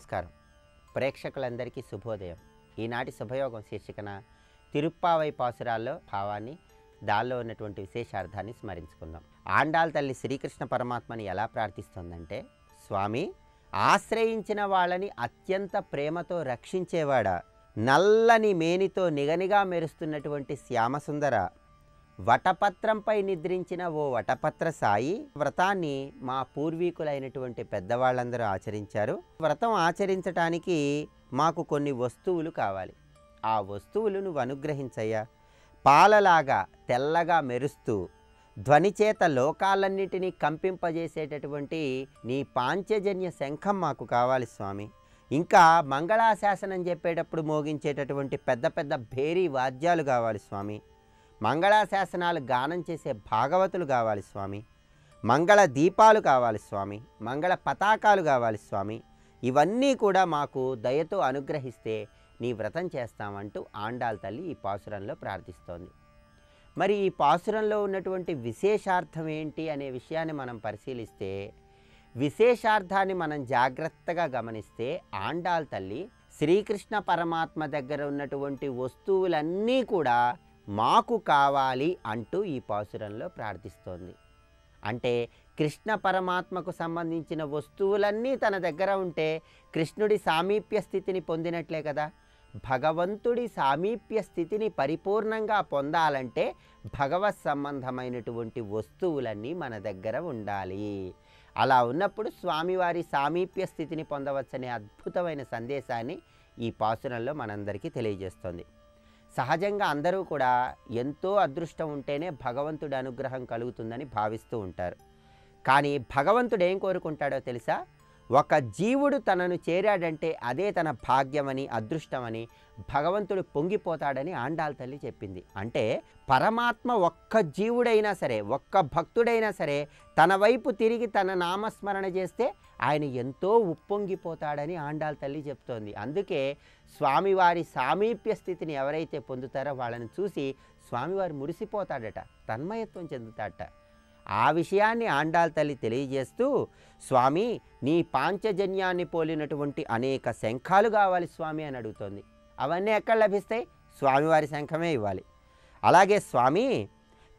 నమస్కారం. ప్రేక్షకులందరికీ శుభోదయం. ఈనాటి శుభయోగం శీర్షికన తిరుప్పావై పాసురాల్లో భావాన్ని, దానిలో ఉన్నటువంటి విశేషార్థాన్ని స్మరించుకుందాం. ఆండాళ్ తల్లి శ్రీకృష్ణ పరమాత్మని ఎలా ప్రార్థిస్తుందంటే, స్వామి ఆశ్రయించిన వాళ్ళని అత్యంత ప్రేమతో రక్షించేవాడా, నల్లని మేనితో నిగనిగా మెరుస్తున్నటువంటి శ్యామసుందర, వటపత్రంపై నిద్రించిన ఓ వటపత్ర సాయి, వ్రతాన్ని మా పూర్వీకులైనటువంటి పెద్దవాళ్ళందరూ ఆచరించారు. వ్రతం ఆచరించటానికి మాకు కొన్ని వస్తువులు కావాలి. ఆ వస్తువులు నువ్వు అనుగ్రహించయ్యా. పాలలాగా తెల్లగా మెరుస్తూ ధ్వనిచేత లోకాలన్నిటినీ కంపింపజేసేటటువంటి నీ పాంచజన్య శంఖం మాకు కావాలి స్వామి. ఇంకా మంగళాశాసనం చెప్పేటప్పుడు మోగించేటటువంటి పెద్ద పెద్ద భేరీ వాద్యాలు కావాలి స్వామి. మంగళాశాసనాలు గానం చేసే భాగవతులు కావాలి స్వామి. మంగళ దీపాలు కావాలి స్వామి. మంగళ పతాకాలు కావాలి స్వామి. ఇవన్నీ కూడా మాకు దయతో అనుగ్రహిస్తే నీ వ్రతం చేస్తామంటూ ఆండాళ్ తల్లి ఈ పాసురంలో ప్రార్థిస్తోంది. మరి ఈ పాసురంలో ఉన్నటువంటి విశేషార్థం ఏంటి అనే విషయాన్ని మనం పరిశీలిస్తే, విశేషార్థాన్ని మనం జాగ్రత్తగా గమనిస్తే, ఆండాళ్ తల్లి శ్రీకృష్ణ పరమాత్మ దగ్గర ఉన్నటువంటి వస్తువులన్నీ కూడా మాకు కావాలి అంటూ ఈ పాసురంలో ప్రార్థిస్తోంది. అంటే కృష్ణ పరమాత్మకు సంబంధించిన వస్తువులన్నీ తన దగ్గర ఉంటే కృష్ణుడి సామీప్య స్థితిని పొందినట్లే కదా. భగవంతుడి సామీప్య స్థితిని పరిపూర్ణంగా పొందాలంటే భగవత్ సంబంధమైనటువంటి వస్తువులన్నీ మన దగ్గర ఉండాలి. అలా ఉన్నప్పుడు స్వామివారి సామీప్య స్థితిని పొందవచ్చనే అద్భుతమైన సందేశాన్ని ఈ పాసురంలో మనందరికీ తెలియజేస్తోంది. సహజంగా అందరూ కూడా ఎంతో అదృష్టం ఉంటేనే భగవంతుడి అనుగ్రహం కలుగుతుందని భావిస్తూ ఉంటారు. కానీ భగవంతుడు ఏం కోరుకుంటాడో తెలుసా? ఒక జీవుడు తనను చేరాడంటే అదే తన భాగ్యమని, అదృష్టమని భగవంతుడు పొంగిపోతాడని ఆండాళ్ తల్లి చెప్పింది. అంటే పరమాత్మ ఒక్క జీవుడైనా సరే, ఒక్క భక్తుడైనా సరే తన వైపు తిరిగి తన నామస్మరణ చేస్తే ఆయన ఎంతో ఉప్పొంగిపోతాడని ఆండాళ్ తల్లి చెప్తోంది. అందుకే స్వామివారి సామీప్య స్థితిని ఎవరైతే పొందుతారో వాళ్ళని చూసి స్వామివారు మురిసిపోతాడట, తన్మయత్వం చెందుతాడట. ఆ విషయాన్ని ఆండాళ్ తల్లి తెలియజేస్తూ, స్వామి నీ పాంచజన్యాన్ని పోలినటువంటి అనేక శంఖాలు కావాలి స్వామి అని అడుగుతోంది. అవన్నీ ఎక్కడ లభిస్తాయి? స్వామివారి శంఖమే ఇవ్వాలి. అలాగే స్వామి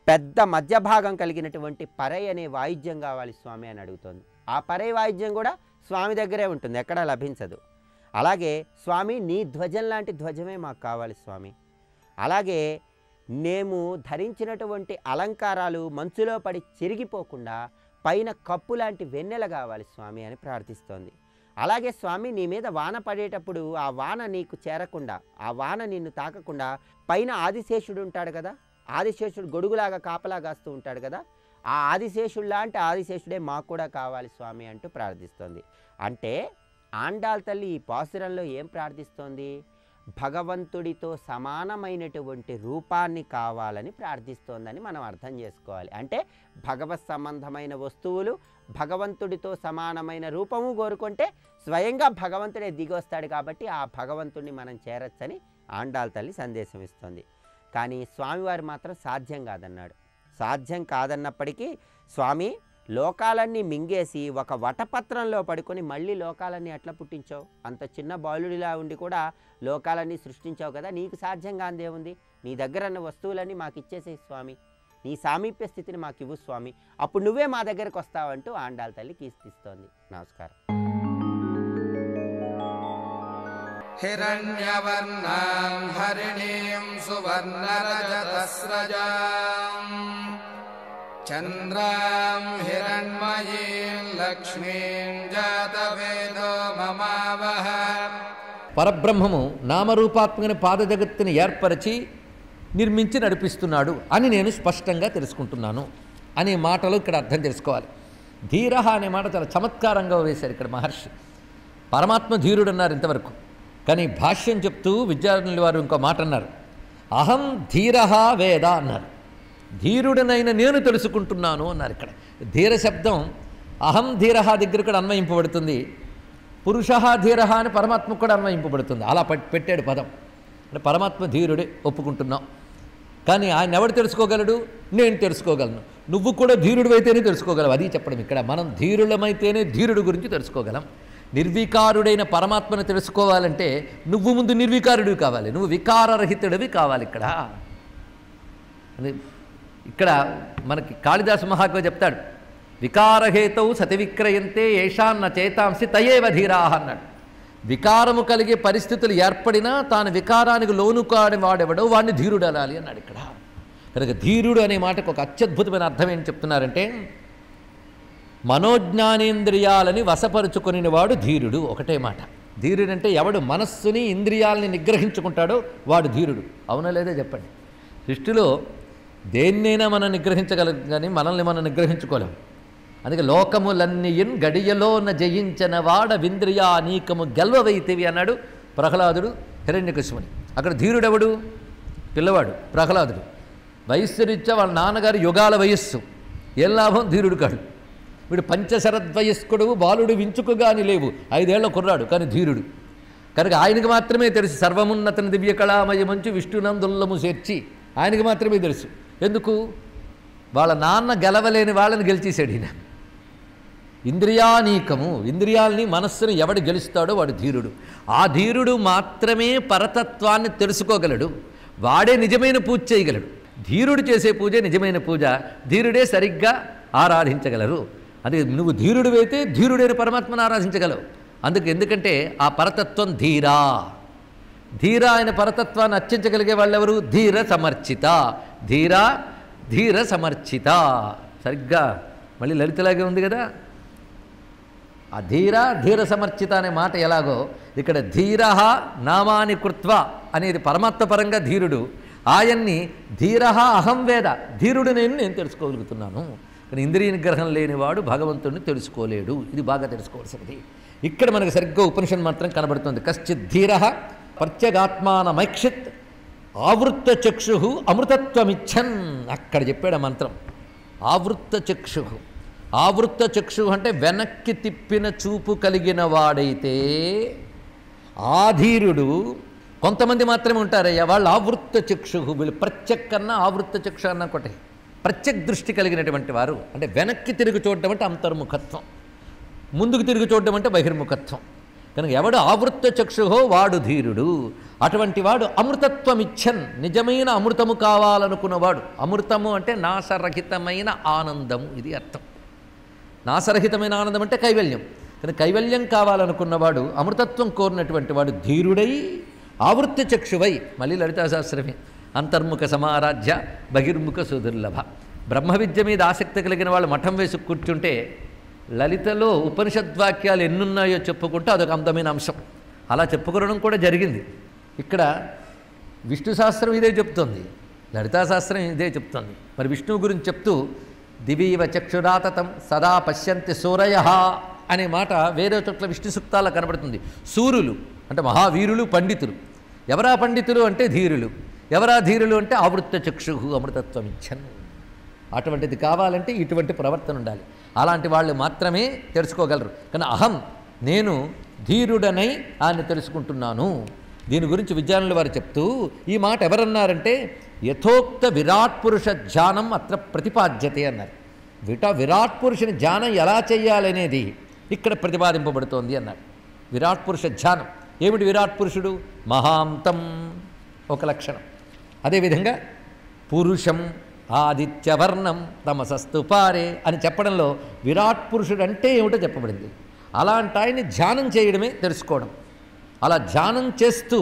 పెద్ద మధ్య భాగం కలిగినటువంటి పరై అనే వాయిద్యం కావాలి స్వామి అని అడుగుతోంది. ఆ పరై వాయిద్యం కూడా స్వామి దగ్గరే ఉంటుంది, ఎక్కడా లభించదు. అలాగే స్వామి నీ ధ్వజం లాంటి ధ్వజమే మాకు కావాలి స్వామి. అలాగే మేము ధరించినటువంటి అలంకారాలు మంచులో పడి చిరిగిపోకుండా పైన కప్పు లాంటి వెన్నెల కావాలి స్వామి అని ప్రార్థిస్తోంది. అలాగే స్వామి నీ మీద వాన పడేటప్పుడు ఆ వాన నీకు చేరకుండా, ఆ వాన నిన్ను తాకకుండా పైన ఆదిశేషుడు ఉంటాడు కదా, ఆదిశేషుడు గొడుగులాగా కాపలా కాస్తూ ఉంటాడు కదా, ఆ ఆదిశేషుడు లాంటి ఆదిశేషుడే మాకు కూడా కావాలి స్వామి అంటూ ప్రార్థిస్తోంది. అంటే ఆండాళ్ తల్లి ఈ పాసురంలో ఏం ప్రార్థిస్తోంది? భగవంతుడితో సమానమైనటువంటి రూపాన్ని కావాలని ప్రార్థిస్తోందని మనం అర్థం చేసుకోవాలి. అంటే భగవత్ సంబంధమైన వస్తువులు, భగవంతుడితో సమానమైన రూపము కోరుకుంటే స్వయంగా భగవంతుడే దిగొస్తాడు. కాబట్టి ఆ భగవంతుడిని మనం చేరొచ్చని ఆండాళ్ తల్లి సందేశం ఇస్తుంది. కానీ స్వామివారు మాత్రం సాధ్యం కాదన్నాడు. సాధ్యం కాదన్నప్పటికీ స్వామి లోకాలన్నీ మింగేసి ఒక వటపత్రంలో పడుకొని మళ్ళీ లోకాలన్నీ ఎట్లా పుట్టించావు? అంత చిన్న బాలుడిలా ఉండి కూడా లోకాలన్నీ సృష్టించావు కదా, నీకు సాధ్యం కాందేముంది? నీ దగ్గర ఉన్న వస్తువులన్నీ మాకు ఇచ్చేసేయి స్వామి, నీ సామీప్య స్థితిని మాకు ఇవ్వు స్వామి, అప్పుడు నువ్వే మా దగ్గరకు వస్తావంటూ ఆండాళ్ తల్లి కీర్తిస్తోంది. నమస్కారం. హిరణ్యవర్ణాం హరిణీం సువర్ణరజతస్రజాం చంద్రాం హిరణ్మయీం లక్ష్మీం జాతవేదో మమావహ. పరబ్రహ్మము నామరూపాత్మకమైన పాదజగత్తుని ఏర్పరిచి నిర్మించి నడిపిస్తున్నాడు అని నేను స్పష్టంగా తెలుసుకుంటున్నాను అనే మాటలు ఇక్కడ అర్థం చేసుకోవాలి. ధీరహ అనే మాట చాలా చమత్కారంగా వేశారు ఇక్కడ మహర్షి. పరమాత్మ ధీరుడు అన్నారు ఇంతవరకు, కానీ భాష్యం చెప్తూ విద్యార్థుల వారు ఇంకో మాట అన్నారు, అహం ధీరహ వేద అన్నారు. ధీరుడనైన నేను తెలుసుకుంటున్నాను అన్నారు. ఇక్కడ ధీర శబ్దం అహం ధీరహ దగ్గర కూడా అన్వయింపబడుతుంది, పురుష ధీరహ అని పరమాత్మకు కూడా అన్వయింపబడుతుంది. అలా పెట్టాడు పదం. అంటే పరమాత్మ ధీరుడే ఒప్పుకుంటున్నాం, కానీ ఆయన ఎవడు తెలుసుకోగలడు? నేను తెలుసుకోగలను. నువ్వు కూడా ధీరుడు అయితేనే తెలుసుకోగలవు. అది చెప్పడం ఇక్కడ. మనం ధీరులమైతేనే ధీరుడు గురించి తెలుసుకోగలం. నిర్వికారుడైన పరమాత్మను తెలుసుకోవాలంటే నువ్వు ముందు నిర్వికారుడివి కావాలి, నువ్వు వికారరహితుడివి కావాలి. ఇక్కడ మనకి కాళిదాసు మహాకవి చెప్తాడు, వికారహేతవు సతి విక్రయంతే ఏషాన్న చేతాంసి తయేవ ధీరాహ అన్నాడు. వికారము కలిగే పరిస్థితులు ఏర్పడినా తాను వికారానికి లోను కాని వాడెవడో వాడిని ధీరుడు అనాలి అన్నాడు. కనుక ధీరుడు అనే మాటకు ఒక అత్యద్భుతమైన అర్థం ఏం చెప్తున్నారంటే, మనోజ్ఞానేంద్రియాలని వశపరుచుకుని వాడు ధీరుడు. ఒకటే మాట. ధీరుడు అంటే ఎవడు మనస్సుని ఇంద్రియాలని నిగ్రహించుకుంటాడో వాడు ధీరుడు. అవునా లేదా చెప్పండి. సృష్టిలో దేన్నైనా మనం నిగ్రహించగలం, కానీ మనల్ని మనం నిగ్రహించుకోలేం. అందుకే లోకములన్నీయున్ గడియలోన జయించిన వాడ వింద్రియా నీకము గెల్వవైతివి అన్నాడు ప్రహ్లాదుడు హిరణ్యకశిపుని. అక్కడ ధీరుడెవడు? పిల్లవాడు ప్రహ్లాదుడు. వయస్సు రీత్యా వాళ్ళ నాన్నగారు యుగాల వయస్సు. ఏం లాభం? ధీరుడు కాడు. వీడు పంచశరద్వయస్కుడు, బాలుడు వించుకుగాని లేవు, 5 ఏళ్ల కుర్రాడు, కానీ ధీరుడు. కనుక ఆయనకు మాత్రమే తెలుసు సర్వమున్నతని దివ్య కళామయమంచు విష్ణునందుల్లము చేర్చి, ఆయనకి మాత్రమే తెలుసు. ఎందుకు? వాళ్ళ నాన్న గెలవలేని వాళ్ళని గెలిచేశాడు ఈయన. ఇంద్రియానీకము, ఇంద్రియాలని మనస్సును ఎవడు గెలుస్తాడో వాడు ధీరుడు. ఆ ధీరుడు మాత్రమే పరతత్వాన్ని తెలుసుకోగలడు, వాడే నిజమైన పూజ చేయగలడు. ధీరుడు చేసే పూజే నిజమైన పూజ, ధీరుడే సరిగ్గా ఆరాధించగలరు. అది నువ్వు ధీరుడివైతే ధీరుడైన పరమాత్మను ఆరాధించగలవు. ఎందుకంటే ఆ పరతత్వం ధీరా. ధీరా ఆయన పరతత్వాన్ని అర్చించగలిగే వాళ్ళెవరు? ధీర సమర్చిత. ధీరా ధీర సమర్చిత. సరిగ్గా మళ్ళీ లలితలాగే ఉంది కదా. ఆ ధీర ధీర సమర్చిత అనే మాట ఎలాగో ఇక్కడ ధీర నామాని కృత్వ అనేది పరమాత్మపరంగా ధీరుడు. ఆయన్ని ధీర అహం వేద, ధీరుడు నేను తెలుసుకోగలుగుతున్నాను. కానీ ఇంద్రియ నిగ్రహం లేనివాడు భగవంతుడిని తెలుసుకోలేడు. ఇది బాగా తెలుసుకోవాల్సినది. ఇక్కడ మనకు సరిగ్గా ఉపనిషత్ మాత్రం కనబడుతుంది. కశ్చిత్ ధీర ప్రత్యగాత్మానమైక్షిత్ ఆవృత్త చక్షు అమృతత్వమిచ్చన్. అక్కడ చెప్పాడు మంత్రం. ఆవృత్త చక్షు. ఆవృత్త చక్షు అంటే వెనక్కి తిప్పిన చూపు కలిగిన వాడైతే ఆ ధీరుడు. కొంతమంది మాత్రమే ఉంటారయ్యా వాళ్ళు ఆవృత్త చక్షు. వీళ్ళు ప్రత్యక్ కన్నా ఆవృత్త చక్షు అన్న ఒకటే. ప్రత్యక్ దృష్టి కలిగినటువంటి వారు అంటే వెనక్కి తిరిగి చూడడం అంటే అంతర్ముఖత్వం, ముందుకు తిరిగి చూడడం అంటే బహిర్ముఖత్వం. కనుక ఎవడు ఆవృత్త చక్షుహో వాడు ధీరుడు. అటువంటి వాడు అమృతత్వం ఇచ్చన్, నిజమైన అమృతము కావాలనుకున్నవాడు. అమృతము అంటే నాశరహితమైన ఆనందము, ఇది అర్థం. నాశరహితమైన ఆనందం అంటే కైవల్యం. కానీ కైవల్యం కావాలనుకున్నవాడు, అమృతత్వం కోరినటువంటి వాడు ధీరుడై ఆవృత్త చక్షువై. మళ్ళీ లలితాశాస్త్రమే. అంతర్ముఖ సమారాధ్య బహిర్ముఖ సుదుర్లభ. బ్రహ్మ విద్య మీద ఆసక్తి కలిగిన వాళ్ళు మఠం వేసి కూర్చుంటే లలితలో ఉపనిషద్వాక్యాలు ఎన్నున్నాయో చెప్పుకుంటే అదొక అందమైన అంశం. అలా చెప్పుకోవడం కూడా జరిగింది. ఇక్కడ విష్ణు శాస్త్రం ఇదే చెప్తోంది, లలితాశాస్త్రం ఇదే చెప్తోంది. మరి విష్ణువు గురించి చెప్తూ దివీవ చక్షురాతతం సదా పశ్యంతి సూరయ అనే మాట వేరే చోట్ల విష్ణు సూక్తాల్లో కనబడుతుంది. సూర్యులు అంటే మహావీరులు, పండితులు. ఎవరా పండితులు అంటే ధీరులు. ఎవరా ధీరులు అంటే ఆవృత్త చక్షు అమృతత్వం ఇచ్చన్. అటువంటిది కావాలంటే ఇటువంటి ప్రవర్తన ఉండాలి. అలాంటి వాళ్ళు మాత్రమే తెలుసుకోగలరు. కానీ అహం నేను ధీరుడనై ఆయన తెలుసుకుంటున్నాను. దీని గురించి విజ్ఞానుల వారు చెప్తూ ఈ మాట ఎవరన్నారంటే యథోక్త విరాట్ పురుష ధ్యానం అత్ర ప్రతిపాద్యతే అన్నారు. విరాట్ పురుషుని ధ్యానం ఎలా చేయాలనేది ఇక్కడ ప్రతిపాదింపబడుతోంది అన్నారు. విరాట్ పురుష ధ్యానం ఏమిటి? విరాట్ పురుషుడు మహాంతం ఒక లక్షణం. అదేవిధంగా పురుషం ఆదిత్యవర్ణం తమసస్తు పారే అని చెప్పడంలో విరాట్ పురుషుడు అంటే ఏమిటో చెప్పబడింది. అలాంటి ఆయన్ని ధ్యానం చేయడమే తెలుసుకోవడం. అలా ధ్యానం చేస్తూ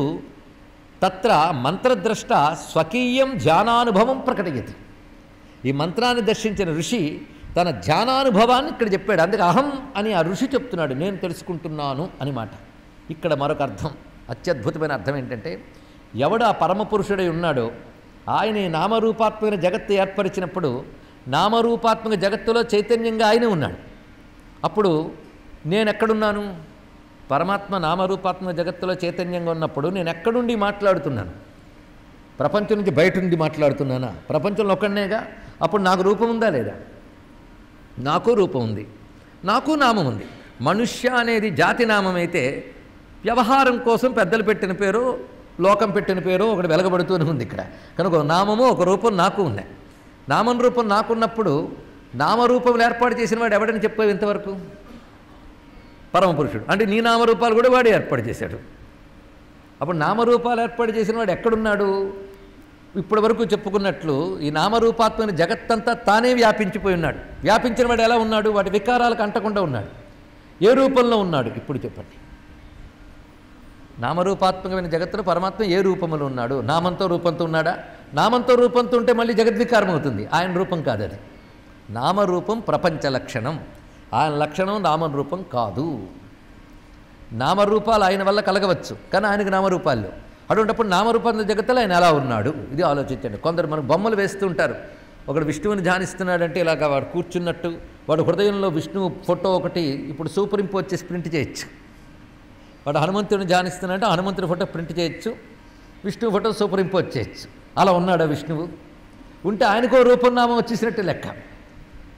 తత్ర మంత్రద్రష్ట స్వకీయం ధ్యానానుభవం ప్రకటయతి. ఈ మంత్రాన్ని దర్శించిన ఋషి తన ధ్యానానుభవాన్ని ఇక్కడ చెప్పాడు. అందుకే అహం అని ఆ ఋషి చెప్తున్నాడు, నేను తెలుసుకుంటున్నాను అని మాట. ఇక్కడ మరొక అర్థం, అత్యద్భుతమైన అర్థం ఏంటంటే ఎవడు ఆ పరమపురుషుడై ఉన్నాడో ఆయన నామరూపాత్మక జగత్తు ఏర్పరిచినప్పుడు నామరూపాత్మక జగత్తులో చైతన్యంగా ఆయనే ఉన్నాడు. అప్పుడు నేను ఎక్కడున్నాను? పరమాత్మ నామరూపాత్మక జగత్తులో చైతన్యంగా ఉన్నప్పుడు నేను ఎక్కడుండి మాట్లాడుతున్నాను? ప్రపంచం నుంచి బయట నుండి మాట్లాడుతున్నానా? ప్రపంచంలో ఒక్కడనేగా. అప్పుడు నాకు రూపం ఉందా లేదా? నాకు రూపం ఉంది, నాకు నామం ఉంది. మనుష్య అనేది జాతి నామం అయితే వ్యవహారం కోసం పెద్దలు పెట్టిన పేరు, లోకం పెట్టిన పేరు ఒకటి వెలగబడుతూనే ఉంది ఇక్కడ. కనుక ఒక నామము ఒక రూపం నాకు ఉన్నాయి. నామం రూపం నాకున్నప్పుడు నామరూపములు ఏర్పాటు చేసిన వాడు ఎవడని చెప్పావు ఇంతవరకు? పరమపురుషుడు. అంటే నీ నామరూపాలు కూడా వాడే ఏర్పాటు చేశాడు. అప్పుడు నామరూపాలు ఏర్పాటు చేసిన వాడు ఎక్కడున్నాడు? ఇప్పటి వరకు చెప్పుకున్నట్లు ఈ నామరూపాత్మైన జగత్తంతా తానే వ్యాపించిపోయి ఉన్నాడు. వ్యాపించిన వాడు ఎలా ఉన్నాడు? వాటి వికారాలకు అంటకుండా ఉన్నాడు. ఏ రూపంలో ఉన్నాడు ఇప్పుడు చెప్పండి? నామరూపాత్మకమైన జగత్తులో పరమాత్మ ఏ రూపంలో ఉన్నాడు? నామంతో రూపంతో ఉన్నాడా? నామంతో రూపంతో ఉంటే మళ్ళీ జగద్వికారం అవుతుంది. ఆయన రూపం కాదు అది. నామరూపం ప్రపంచ లక్షణం, ఆయన లక్షణం నామరూపం కాదు. నామరూపాలు ఆయన వల్ల కలగవచ్చు, కానీ ఆయనకు నామరూపాలు. అటువంటిప్పుడు నామరూపాల జగత్తులో ఆయన ఎలా ఉన్నాడు? ఇది ఆలోచించండి. కొందరు మనకు బొమ్మలు వేస్తూ ఉంటారు. ఒకడు విష్ణువుని ధ్యానిస్తున్నాడంటే ఇలాగ వాడు కూర్చున్నట్టు, వాడు హృదయంలో విష్ణువు ఫోటో ఒకటి ఇప్పుడు సూపర్ ఇంపోజ్ చేసి ప్రింట్ చేయొచ్చు. వాడు హనుమంతుడిని ధ్యానిస్తున్నాడంటే హనుమంతుడి ఫోటో ప్రింట్ చేయొచ్చు, విష్ణువు ఫోటో సూపర్ ఇంపోజ్ చేయొచ్చు. అలా ఉన్నాడా విష్ణువు? ఉంటే ఆయనకో రూపనామం వచ్చేసినట్టు లెక్క.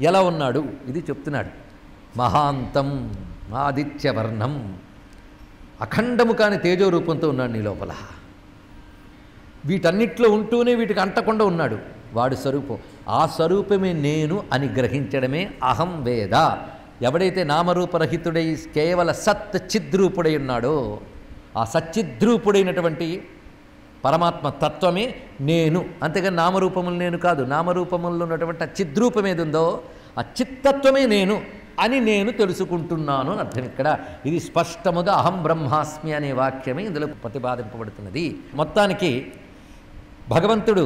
ఎలా ఉన్నాడు? ఇది చెప్తున్నాడు. మహాంతం ఆదిత్యవర్ణం, అఖండము కాని తేజో రూపంతో ఉన్నాడు నీ లోపల. వీటన్నిట్లో ఉంటూనే వీటికి అంటకుండా ఉన్నాడు. వాడి స్వరూపం, ఆ స్వరూపమే నేను అని గ్రహించడమే అహం వేద. ఎవడైతే నామరూపరహితుడై కేవల సత్ చిద్రూపుడై ఉన్నాడో, ఆ సచ్చిద్రూపుడైనటువంటి పరమాత్మ తత్వమే నేను. అంతేగాని నామరూపములు నేను కాదు. నామరూపముల్లో ఉన్నటువంటి ఆ చిద్రూపం ఏది ఉందో ఆ చిత్తత్వమే నేను అని నేను తెలుసుకుంటున్నాను అని అర్థం. ఇక్కడ ఇది స్పష్టముగా అహం బ్రహ్మాస్మి అనే వాక్యమే ఇందులో ప్రతిపాదింపబడుతున్నది. మొత్తానికి భగవంతుడు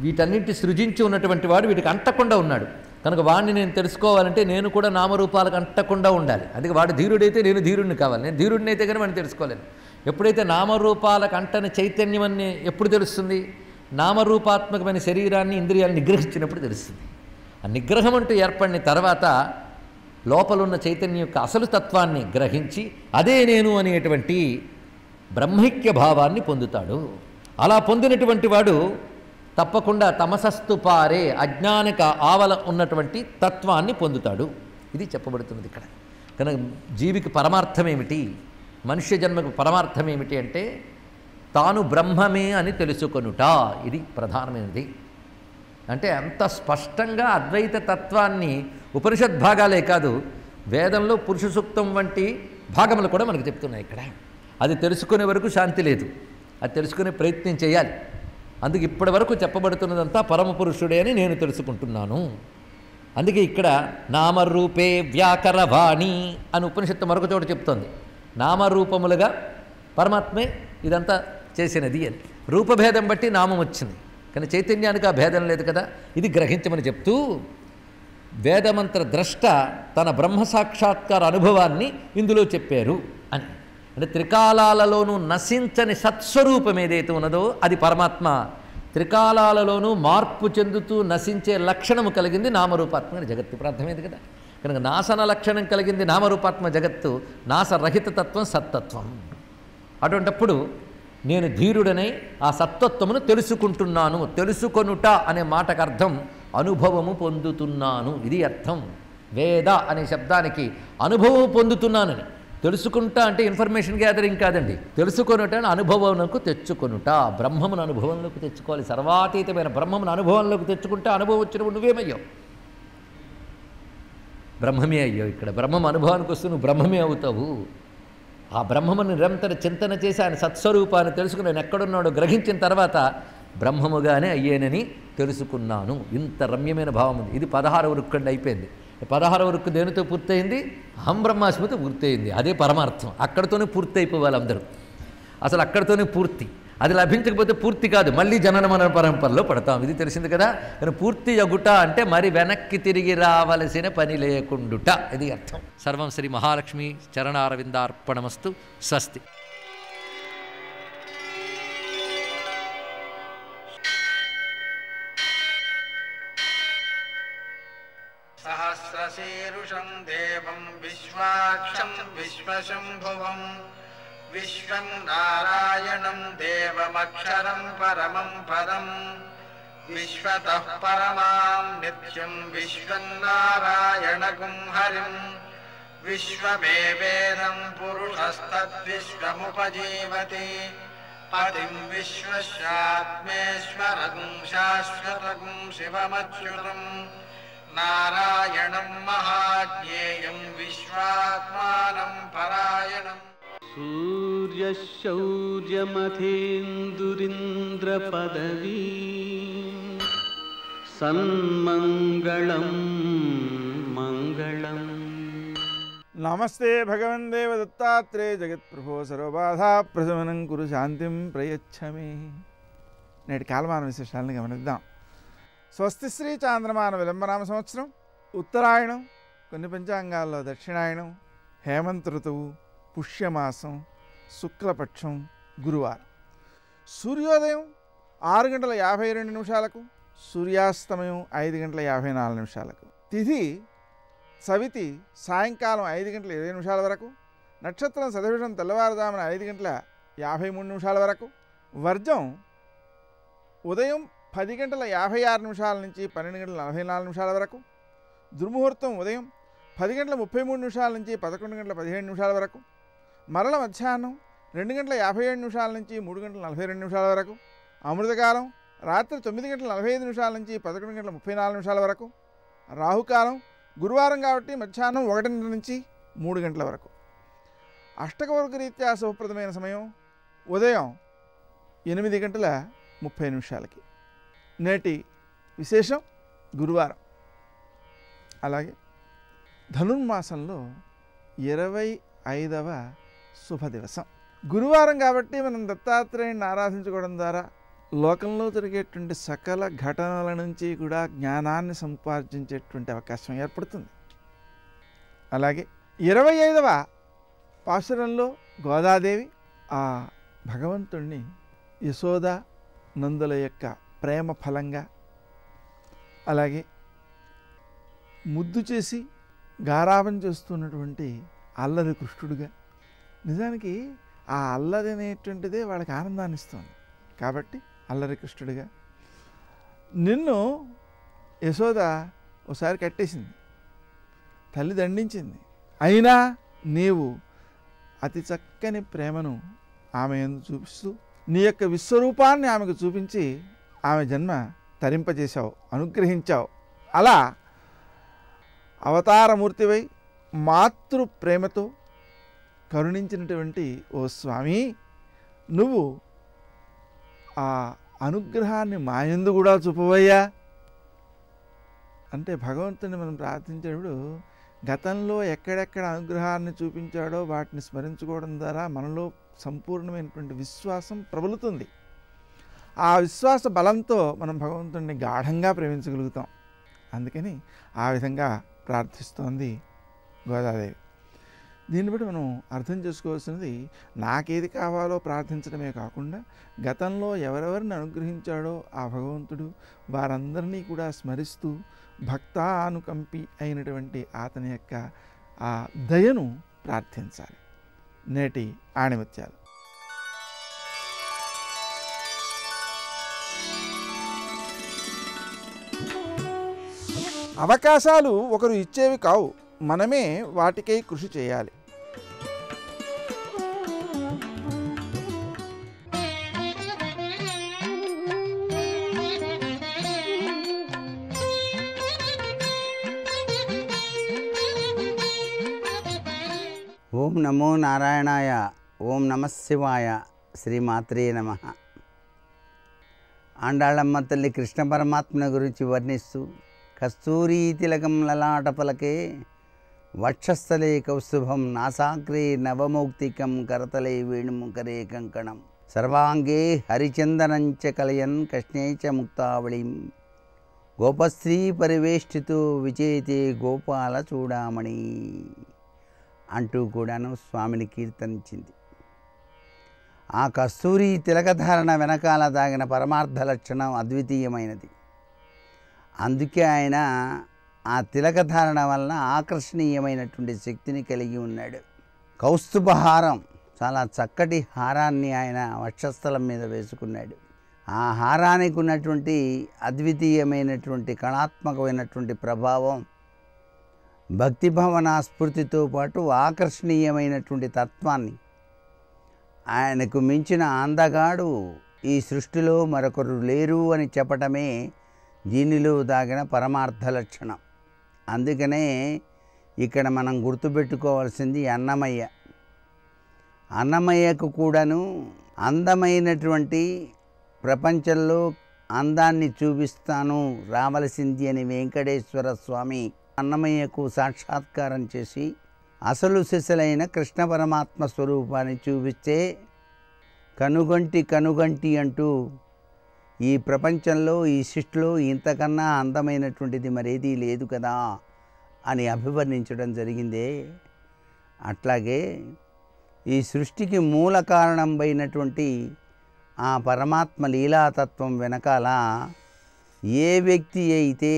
వీటన్నింటి సృజించి ఉన్నటువంటి వాడు వీటికి అంటకుండా ఉన్నాడు కనుక వాడిని నేను తెలుసుకోవాలంటే నేను కూడా నామరూపాలకు అంటకుండా ఉండాలి. అందుకే వాడు ధీరుడైతే నేను ధీరుడిని కావాలి. నేను ధీరుడిని అయితే కానీ వాడిని తెలుసుకోలేను. ఎప్పుడైతే నామరూపాలకు అంటని చైతన్యం అని ఎప్పుడు తెలుస్తుంది? నామరూపాత్మకమైన శరీరాన్ని ఇంద్రియాలను నిగ్రహించినప్పుడు తెలుస్తుంది. ఆ నిగ్రహం అంటూ ఏర్పడిన తర్వాత లోపలున్న చైతన్యం యొక్క అసలు తత్వాన్ని గ్రహించి అదే నేను అనేటువంటి బ్రహ్మైక్య భావాన్ని పొందుతాడు. అలా పొందినటువంటి వాడు తప్పకుండా తమసస్తు పారే అజ్ఞానిక ఆవల ఉన్నటువంటి తత్వాన్ని పొందుతాడు. ఇది చెప్పబడుతున్నది ఇక్కడ. కనుక జీవికి పరమార్థం ఏమిటి? మనుష్య జన్మకు పరమార్థం ఏమిటి అంటే తాను బ్రహ్మమే అని తెలుసుకొనుట. ఇది ప్రధానమైనది. అంటే అంత స్పష్టంగా అద్వైత తత్వాన్ని ఉపనిషద్ భాగాలే కాదు, వేదంలో పురుష సూక్తం వంటి భాగములు కూడా మనకు చెప్తున్నాయి ఇక్కడ. అది తెలుసుకునే వరకు శాంతి లేదు. అది తెలుసుకునే ప్రయత్నం చేయాలి. అందుకే ఇప్పటి వరకు చెప్పబడుతున్నదంతా పరమపురుషుడే అని నేను తెలుసుకుంటున్నాను. అందుకే ఇక్కడ నామరూపే వ్యాకరవాణి అని ఉపనిషత్తు మరొక చోట చెప్తోంది. నామరూపములుగా పరమాత్మే ఇదంతా చేసినది అని. రూపభేదం బట్టి నామం వచ్చింది, కానీ చైతన్యానికి ఆ భేదం లేదు కదా. ఇది గ్రహించమని చెప్తూ వేదమంత్ర ద్రష్ట తన బ్రహ్మ సాక్షాత్కార అనుభవాన్ని ఇందులో చెప్పారు అని. అంటే త్రికాలాలలోనూ నశించని సత్స్వరూపం ఏదైతే ఉన్నదో అది పరమాత్మ. త్రికాలాలలోనూ మార్పు చెందుతూ నశించే లక్షణము కలిగింది నామరూపాత్మక జగత్తు. ఇప్పుడు అర్థమైంది కదా. కనుక నాశన లక్షణం కలిగింది నామరూపాత్మ జగత్తు, నాశరహిత తత్వం సత్తత్వం. అటువంటప్పుడు నేను ధీరుడనై ఆ సత్తత్వమును తెలుసుకుంటున్నాను. తెలుసుకొనుట అనే మాటకు అర్థం అనుభవము పొందుతున్నాను. ఇది అర్థం. వేద అనే శబ్దానికి అనుభవం పొందుతున్నానని. తెలుసుకుంటా అంటే ఇన్ఫర్మేషన్ గ్యాదరింగ్ కాదండి. తెలుసుకొనుట అనుభవంలోకి తెచ్చుకొనుట. బ్రహ్మమును అనుభవంలోకి తెచ్చుకోవాలి. సర్వాతీతమైన బ్రహ్మమును అనుభవంలోకి తెచ్చుకుంటే అనుభవం వచ్చినప్పుడు నువ్వేమయ్యావు? బ్రహ్మమే అయ్యావు. ఇక్కడ బ్రహ్మం అనుభవానికి వస్తూ నువ్వు బ్రహ్మమే అవుతావు. ఆ బ్రహ్మమును నిరంతర చింతన చేసి ఆయన సత్స్వరూపాన్ని తెలుసుకుని నేను ఎక్కడున్నాడో గ్రహించిన తర్వాత బ్రహ్మముగానే అయ్యేనని తెలుసుకున్నాను. ఇంత రమ్యమైన భావం ఉంది. ఇది 16వ రుక్కండి అయిపోయింది. 16వ రుక్కు దేనితో పూర్తయింది? అహం బ్రహ్మాస్మితో పూర్తయింది. అదే పరమార్థం. అక్కడితోనే పూర్తి అయిపోవాలి అందరూ. అసలు అక్కడితోనే పూర్తి. అది లభించకపోతే పూర్తి కాదు, మళ్ళీ జనన మరణ పరంపరలో పడతాం. ఇది తెలిసింది కదా. కానీ పూర్తి అగుట అంటే మరి వెనక్కి తిరిగి రావలసిన పని లేకుండుట. ఇది అర్థం. సర్వం శ్రీ మహాలక్ష్మి చరణారవిందార్పణమస్తు. స్వస్తి. సహస్రశీరుషం దేవం విశ్వాక్షం విశ్వశంభువం విశ్వం నారాయణం దేవమక్షరం పరమం పదం విశ్వతః పరమాం నిత్యం విశ్వం నారాయణగుం హరిం విశ్వమేవేదం పురుషస్తద్విశ్వముపజీవతి పతిం విశ్వస్యాత్మేశ్వరగుం శాశ్వతగుం శివమచ్యుతం నారాయణం మహాజ్ఞేయం విశ్వాత్మానం పరాయణం. సూర్యశౌర్యమథేందురింద్రపదవీ సన్మంగళం మంగళం. నమస్తే భగవన్ దేవ దత్తాత్రేయ జగత్ప్రభో సర్వబాధా ప్రశమనం కురు శాంతిం ప్రయచ్చమే. నేటి కాలమాన విశేషాలను గమనిద్దాం. స్వస్తి శ్రీ చాంద్రమాన విలంబనామ సంవత్సరం, ఉత్తరాయణం, కొన్ని పంచాంగాల్లో దక్షిణాయనం, హేమంత ఋతువు, పుష్యమాసం, శుక్లపక్షం, గురువారం. సూర్యోదయం 6:52 సూర్యాస్తమయం 5:54. తిథి సవితి సాయంకాలం 5:20 వరకు. నక్షత్రం శతభిషం తెల్లవారుజామున 5:53 వరకు. వర్జం ఉదయం 10:56 నుంచి 12:44 వరకు. దుర్ముహూర్తం ఉదయం 10:33 నుంచి 11:17 వరకు. మరల మధ్యాహ్నం 2:57 నుంచి 3:42 వరకు. అమృతకాలం రాత్రి 9:45 నుంచి 11:34 వరకు. రాహుకాలం గురువారం కాబట్టి మధ్యాహ్నం 1 నుంచి 3 గంటల వరకు. అష్టకవర్గ రీత్యా శుభప్రదమైన సమయం ఉదయం 8:30 నేటి విశేషం గురువారం. అలాగే ధనుర్మాసంలో 25వ శుభదివసం గురువారం కాబట్టి మనం దత్తాత్రేయుని ఆరాధించుకోవడం ద్వారా లోకంలో జరిగేటువంటి సకల ఘటనల నుంచి కూడా జ్ఞానాన్ని సంపార్జించేటువంటి అవకాశం ఏర్పడుతుంది. అలాగే 25వ పాశురంలో గోదాదేవి ఆ భగవంతుణ్ణి యశోద నందుల యొక్క ప్రేమ ఫలంగా, అలాగే ముద్దు చేసి గారాబం చేస్తున్నటువంటి అల్లరి కృష్ణుడుగా, నిజానికి ఆ అల్లరి అనేటువంటిదే వాళ్ళకి ఆనందాన్ని ఇస్తుంది కాబట్టి అల్లరి కృష్ణుడిగా నిన్ను యశోద ఒకసారి కట్టేసింది, తల్లి దండించింది. అయినా నీవు అతి చక్కని ప్రేమను ఆమె యందు చూపిస్తూ నీ యొక్క విశ్వరూపాన్ని ఆమెకు చూపించి ఆమె జన్మ తరింపజేశావు, అనుగ్రహించావు. అలా అవతారమూర్తివై మాతృ ప్రేమతో కరుణించినటువంటి ఓ స్వామి, నువ్వు ఆ అనుగ్రహాన్ని మాయందు కూడా చూపవయ్యా అంటే భగవంతుని మనం ప్రార్థించేటప్పుడు గతంలో ఎక్కడెక్కడ అనుగ్రహాన్ని చూపించాడో వాటిని స్మరించుకోవడం ద్వారా మనలో సంపూర్ణమైనటువంటి విశ్వాసం ప్రబలుతుంది. ఆ విశ్వాస బలంతో మనం భగవంతుడిని గాఢంగా ప్రేమించగలుగుతాం. అందుకని ఆ విధంగా ప్రార్థిస్తోంది గోదాదేవి. దీన్ని బట్టి మనం అర్థం చేసుకోవాల్సినది, నాకేది కావాలో ప్రార్థించడమే కాకుండా గతంలో ఎవరెవరిని అనుగ్రహించాడో ఆ భగవంతుడు వారందరినీ కూడా స్మరిస్తూ భక్తానుకంపి అయినటువంటి అతని యొక్క ఆ దయను ప్రార్థించాలి. నేటి ఆణిముత్యాలు. అవకాశాలు ఒకరు ఇచ్చేవి కావు, మనమే వాటికై కృషి చేయాలి. ఓం నమో నారాయణాయ. ఓం నమః శివాయ. శ్రీమాత్రే నమః. ఆండాళమ్మ తల్లి కృష్ణ పరమాత్మను గురించి వర్ణిస్తూ, కస్తూరీ తిలకం లలాట పలకే వక్షస్థలే కౌస్తుభం నాసాగ్రే నవమౌక్తికం కరతలే వేణుముఖరే కంకణం సర్వాంగే హరిచందనంచ కలయన్ కృష్ణే చ ముక్తావళిం గోపశ్రీ పరివేష్టితో విచేతే గోపాల చూడామణి అంటూ కూడాను స్వామిని కీర్తనించింది. ఆ కస్తూరి తిలకధారణ వెనకాల దాగిన పరమార్థ లక్షణం అద్వితీయమైనది. అందుకే ఆయన ఆ తిలకధారణ వలన ఆకర్షణీయమైనటువంటి శక్తిని కలిగి ఉన్నాడు. కౌస్తుభహారం, చాలా చక్కటి హారాన్ని ఆయన వక్షస్థలం మీద వేసుకున్నాడు. ఆ హారానికి ఉన్నటువంటి అద్వితీయమైనటువంటి కళాత్మకమైనటువంటి ప్రభావం భక్తిభావన స్ఫూర్తితో పాటు ఆకర్షణీయమైనటువంటి తత్వాన్ని, ఆయనకు మించిన అందగాడు ఈ సృష్టిలో మరొకరు లేరు అని చెప్పటమే దీనిలో దాగిన పరమార్థ లక్షణం. అందుకనే ఇక్కడ మనం గుర్తుపెట్టుకోవాల్సింది అన్నమయ్య. అన్నమయ్యకు కూడాను అందమైనటువంటి ప్రపంచంలో అందాన్ని చూపిస్తాను రావలసింది అని వెంకటేశ్వర స్వామి అన్నమయ్యకు సాక్షాత్కారం చేసి అసలు సిసలైన కృష్ణ పరమాత్మ స్వరూపాన్ని చూపిస్తే కనుగంటి అంటూ ఈ ప్రపంచంలో ఈ సృష్టిలో ఇంతకన్నా అందమైనటువంటిది మరేదీ లేదు కదా అని అభివర్ణించడం జరిగిందే. అట్లాగే ఈ సృష్టికి మూల కారణమైనటువంటి ఆ పరమాత్మ లీలాతత్వం వెనకాల ఏ వ్యక్తి అయితే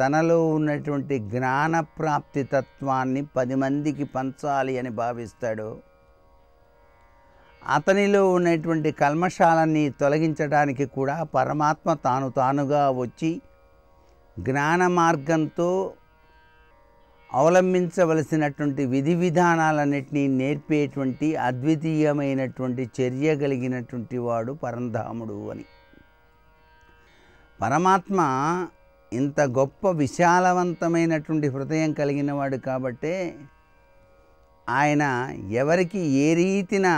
తనలో ఉన్నటువంటి జ్ఞానప్రాప్తి తత్వాన్ని 10 మందికి పంచాలి అని భావిస్తాడో, అతనిలో ఉన్నటువంటి కల్మషాలన్నీ తొలగించడానికి కూడా పరమాత్మ తానుగా వచ్చి జ్ఞాన మార్గంతో అవలంబించవలసినటువంటి విధి విధానాలన్నింటినీ నేర్పేటువంటి అద్వితీయమైనటువంటి చర్య కలిగినటువంటి వాడు పరంధాముడు అని. పరమాత్మ ఇంత గొప్ప విశాలవంతమైనటువంటి హృదయం కలిగిన వాడు కాబట్టే ఆయన ఎవరికి ఏ రీతిన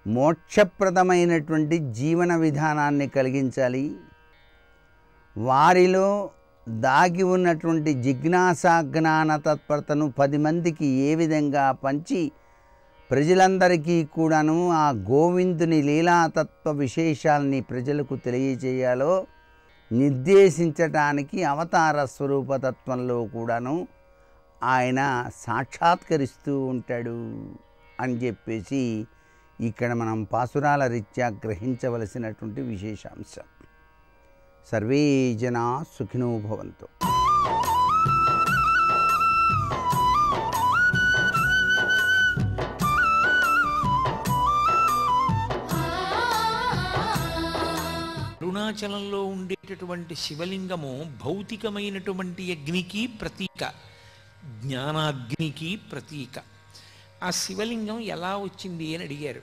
మోక్షప్రదమైనటువంటి జీవన విధానాన్ని కలిగించాలి, వారిలో దాగి ఉన్నటువంటి జిజ్ఞాసా జ్ఞాన తత్పరతను 10 మందికి ఏ విధంగా పంచి ప్రజలందరికీ కూడాను ఆ గోవిందుని లీలాతత్వ విశేషాలని ప్రజలకు తెలియజేయాలో నిర్దేశించటానికి అవతార స్వరూపతత్వంలో కూడాను ఆయన సాక్షాత్కరిస్తూ ఉంటాడు అని చెప్పేసి ఇక్కడ మనం పాసురాల రీత్యా గ్రహించవలసినటువంటి విశేషాంశం. సర్వే జనా సుఖినో భవంతు. అరుణాచలంలో ఉండేటటువంటి శివలింగము భౌతికమైనటువంటి అగ్నికి ప్రతీక, జ్ఞానాగ్నికి ప్రతీక. ఆ శివలింగం ఎలా వచ్చింది అని అడిగారు.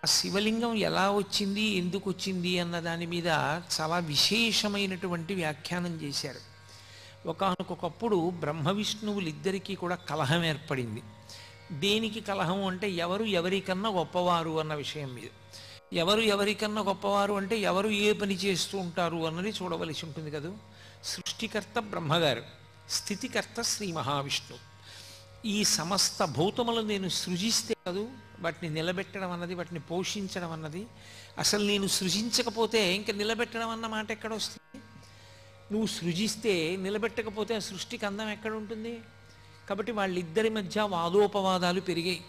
ఆ శివలింగం ఎలా వచ్చింది, ఎందుకు వచ్చింది అన్న దాని మీద చాలా విశేషమైనటువంటి వ్యాఖ్యానం చేశారు. ఒకానొకప్పుడు బ్రహ్మ విష్ణువులిద్దరికీ కూడా కలహం ఏర్పడింది. దేనికి కలహం అంటే ఎవరు ఎవరికన్నా గొప్పవారు అన్న విషయం మీద. ఎవరు ఎవరికన్నా గొప్పవారు అంటే ఎవరు ఏ పని చేస్తూ ఉంటారు అన్నది చూడవలసి ఉంటుంది కదా. సృష్టికర్త బ్రహ్మగారు, స్థితికర్త శ్రీ మహావిష్ణువు. ఈ సమస్త భూతములు నేను సృజిస్తే కదూ వాటిని నిలబెట్టడం అన్నది, వాటిని పోషించడం అన్నది. అసలు నేను సృజించకపోతే ఇంకా నిలబెట్టడం అన్న మాట ఎక్కడ వస్తుంది? నువ్వు సృజిస్తే నిలబెట్టకపోతే ఆ సృష్టికి అందం ఎక్కడ ఉంటుంది? కాబట్టి వాళ్ళిద్దరి మధ్య వాదోపవాదాలు పెరిగాయి.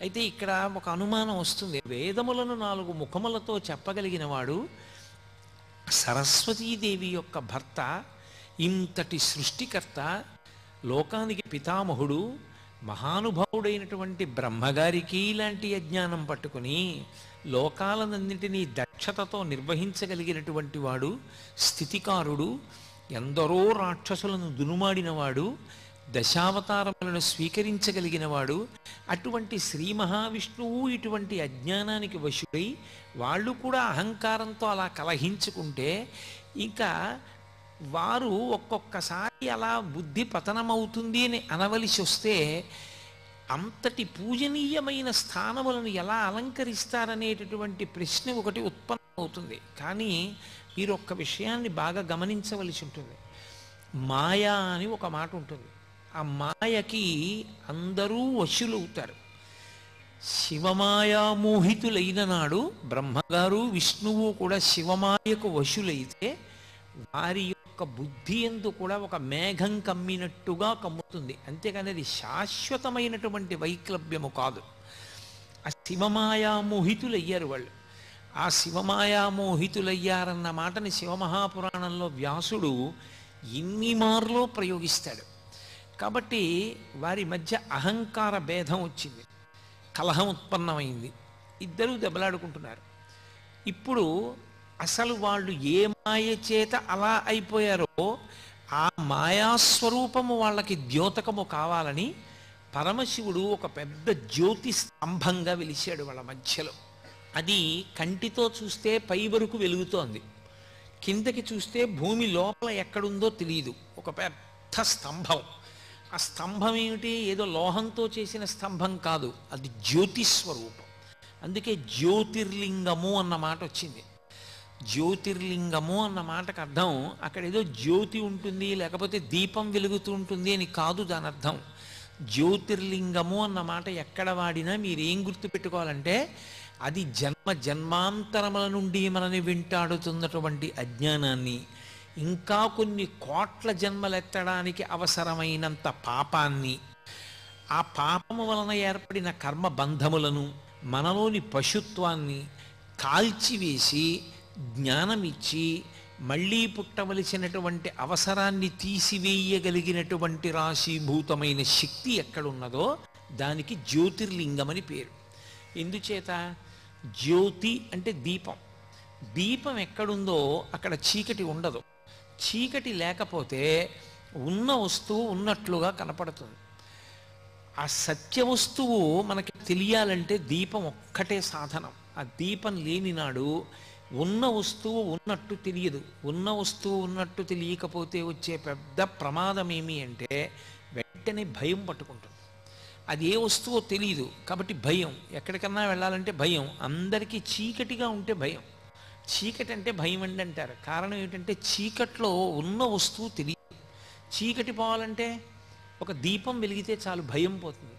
అయితే ఇక్కడ ఒక అనుమానం వస్తుంది. వేదములను 4 ముఖములతో చెప్పగలిగిన వాడు సరస్వతీదేవి యొక్క భర్త, ఇంతటి సృష్టికర్త, లోకానికి పితామహుడు, మహానుభావుడైనటువంటి బ్రహ్మగారికి ఇలాంటి అజ్ఞానం పట్టుకుని లోకాలన్నింటినీ దక్షతతో నిర్వహించగలిగినటువంటి వాడు, స్థితికారుడు, ఎందరో రాక్షసులను దునుమాడినవాడు, దశావతారములను స్వీకరించగలిగినవాడు. అటువంటి శ్రీ మహావిష్ణువు ఇటువంటి అజ్ఞానానికి వశుడై వాళ్ళు కూడా అహంకారంతో అలా కలహించుకుంటే ఇంకా వారు ఒక్కొక్కసారి అలా బుద్ధి పతనమవుతుంది అని అనవలసి వస్తే అంతటి పూజనీయమైన స్థానములను ఎలా అలంకరిస్తారనేటటువంటి ప్రశ్న ఒకటి ఉత్పన్నమవుతుంది. కానీ మీరు ఒక్క విషయాన్ని బాగా గమనించవలసి ఉంటుంది. మాయా అని ఒక మాట ఉంటుంది. ఆ మాయకి అందరూ వశులవుతారు. శివమాయా మోహితులైన నాడు బ్రహ్మగారు విష్ణువు కూడా శివమాయకు వశులైతే వారి యొక్క బుద్ధి యందు కూడా ఒక మేఘం కమ్మినట్టుగా కమ్ముతుంది. అంతేకాని అది శాశ్వతమైనటువంటి వైక్లభ్యము కాదు. ఆ శివమాయా మోహితులయ్యారు వాళ్ళు. ఆ శివమాయా మోహితులయ్యారన్న మాటని శివమహాపురాణంలో వ్యాసుడు ఇన్ని మార్లో ప్రయోగిస్తాడు. కాబట్టి వారి మధ్య అహంకార భేదం వచ్చింది, కలహం ఉత్పన్నమైంది, ఇద్దరూ దెబ్బలాడుకుంటున్నారు. ఇప్పుడు అసలు వాళ్ళు ఏ మాయ చేత అలా అయిపోయారో ఆ మాయాస్వరూపము వాళ్ళకి ద్యోతకము కావాలని పరమశివుడు ఒక పెద్ద జ్యోతి స్తంభంగా వెలిశాడు వాళ్ళ మధ్యలో. అది కంటితో చూస్తే పై వరకు వెలుగుతోంది, కిందకి చూస్తే భూమి లోపల ఎక్కడుందో తెలియదు. ఒక పెద్ద పెద్ద స్తంభం. ఆ స్తంభం ఏమిటి? ఏదో లోహంతో చేసిన స్తంభం కాదు, అది జ్యోతిస్వరూపం. అందుకే జ్యోతిర్లింగము అన్న మాట వచ్చింది. జ్యోతిర్లింగము అన్న మాటకు అర్థం అక్కడ ఏదో జ్యోతి ఉంటుంది, లేకపోతే దీపం వెలుగుతూ ఉంటుంది అని కాదు దాని అర్థం. జ్యోతిర్లింగము అన్న మాట ఎక్కడ వాడినా మీరేం గుర్తుపెట్టుకోవాలంటే అది జన్మ జన్మాంతరముల నుండి మనని వెంటాడుతున్నటువంటి అజ్ఞానాన్ని, ఇంకా కొన్ని కోట్ల జన్మలెత్తడానికి అవసరమైనంత పాపాన్ని, ఆ పాపము వలన ఏర్పడిన కర్మబంధములను, మనలోని పశుత్వాన్ని కాల్చివేసి జ్ఞానమిచ్చి మళ్ళీ పుట్టవలసినటువంటి అవసరాన్ని తీసివేయగలిగినటువంటి రాశీభూతమైన శక్తి ఎక్కడున్నదో దానికి జ్యోతిర్లింగమని పేరు. ఎందుచేత? జ్యోతి అంటే దీపం. దీపం ఎక్కడుందో అక్కడ చీకటి ఉండదు. చీకటి లేకపోతే ఉన్న వస్తువు ఉన్నట్లుగా కనపడుతుంది. ఆ సత్య వస్తువు మనకి తెలియాలంటే దీపం ఒక్కటే సాధనం. ఆ దీపం లేని నాడు ఉన్న వస్తువు ఉన్నట్టు తెలియదు. ఉన్న వస్తువు ఉన్నట్టు తెలియకపోతే వచ్చే పెద్ద ప్రమాదం ఏమి అంటే వెంటనే భయం పట్టుకుంటుంది. అది ఏ వస్తువో తెలియదు కాబట్టి భయం. ఎక్కడికన్నా వెళ్ళాలంటే భయం. అందరికీ చీకటిగా ఉంటే భయం. చీకటి అంటే భయం అండి అంటారు. కారణం ఏమిటంటే చీకట్లో ఉన్న వస్తువు తెలియదు. చీకటి పోవాలంటే ఒక దీపం వెలిగితే చాలు, భయం పోతుంది.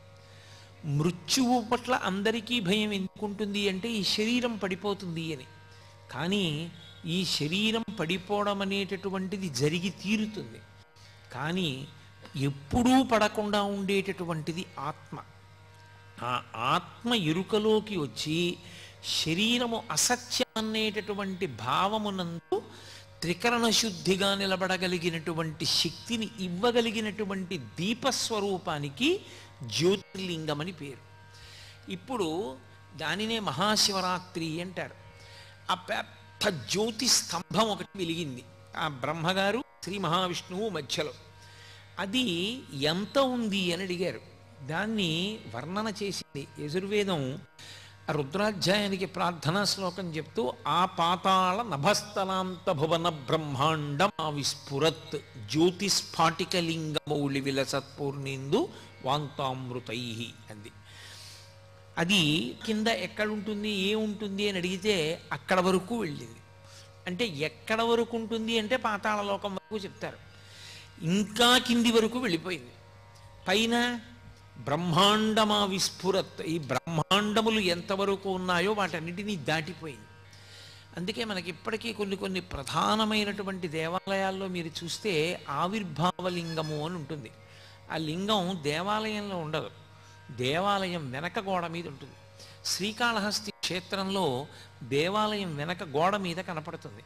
మృత్యువు పట్ల అందరికీ భయం ఎందుకుంటుంది అంటే ఈ శరీరం పడిపోతుంది అని. కానీ ఈ శరీరం పడిపోవడం అనేటటువంటిది జరిగి తీరుతుంది. కానీ ఎప్పుడూ పడకుండా ఉండేటటువంటిది ఆత్మ. ఆ ఆత్మ ఎరుకలోకి వచ్చి శరీరము అసత్యం అనేటటువంటి భావమునందు త్రికరణ శుద్ధిగా నిలబడగలిగినటువంటి శక్తిని ఇవ్వగలిగినటువంటి దీపస్వరూపానికి జ్యోతిర్లింగమని పేరు. ఇప్పుడు దానినే మహాశివరాత్రి అంటారు. ఆ పెద్ద జ్యోతి స్తంభం ఒకటి వెలిగింది ఆ బ్రహ్మగారు శ్రీ మహావిష్ణువు మధ్యలో. అది ఎంత ఉంది అని అడిగారు. దాన్ని వర్ణన చేసింది యజుర్వేదం. రుద్రాధ్యాయానికి ప్రార్థనా శ్లోకం చెప్తూ ఆ పాతాళ నభస్థలాంత భువన బ్రహ్మాండం ఆ విస్ఫురత్ జ్యోతిస్ఫాటికలింగమౌళి విలసత్పూర్ణేందు వాంతామృతై అంది. అది కింద ఎక్కడుంటుంది, ఏముంటుంది అని అడిగితే అక్కడ వరకు వెళ్ళింది. అంటే ఎక్కడ వరకు ఉంటుంది అంటే పాతాళలోకం వరకు చెప్తారు. ఇంకా కింది వరకు వెళ్ళిపోయింది. పైన బ్రహ్మాండమా విస్ఫురత్, ఈ బ్రహ్మాండములు ఎంతవరకు ఉన్నాయో వాటన్నిటినీ దాటిపోయింది. అందుకే మనకి ఇప్పటికీ కొన్ని ప్రధానమైనటువంటి దేవాలయాల్లో మీరు చూస్తే ఆవిర్భావలింగము అని ఉంటుంది. ఆ లింగం దేవాలయంలో ఉండదు, దేవాలయం వెనక గోడ మీద ఉంటుంది. శ్రీకాళహస్తి క్షేత్రంలో దేవాలయం వెనక గోడ మీద కనపడుతుంది.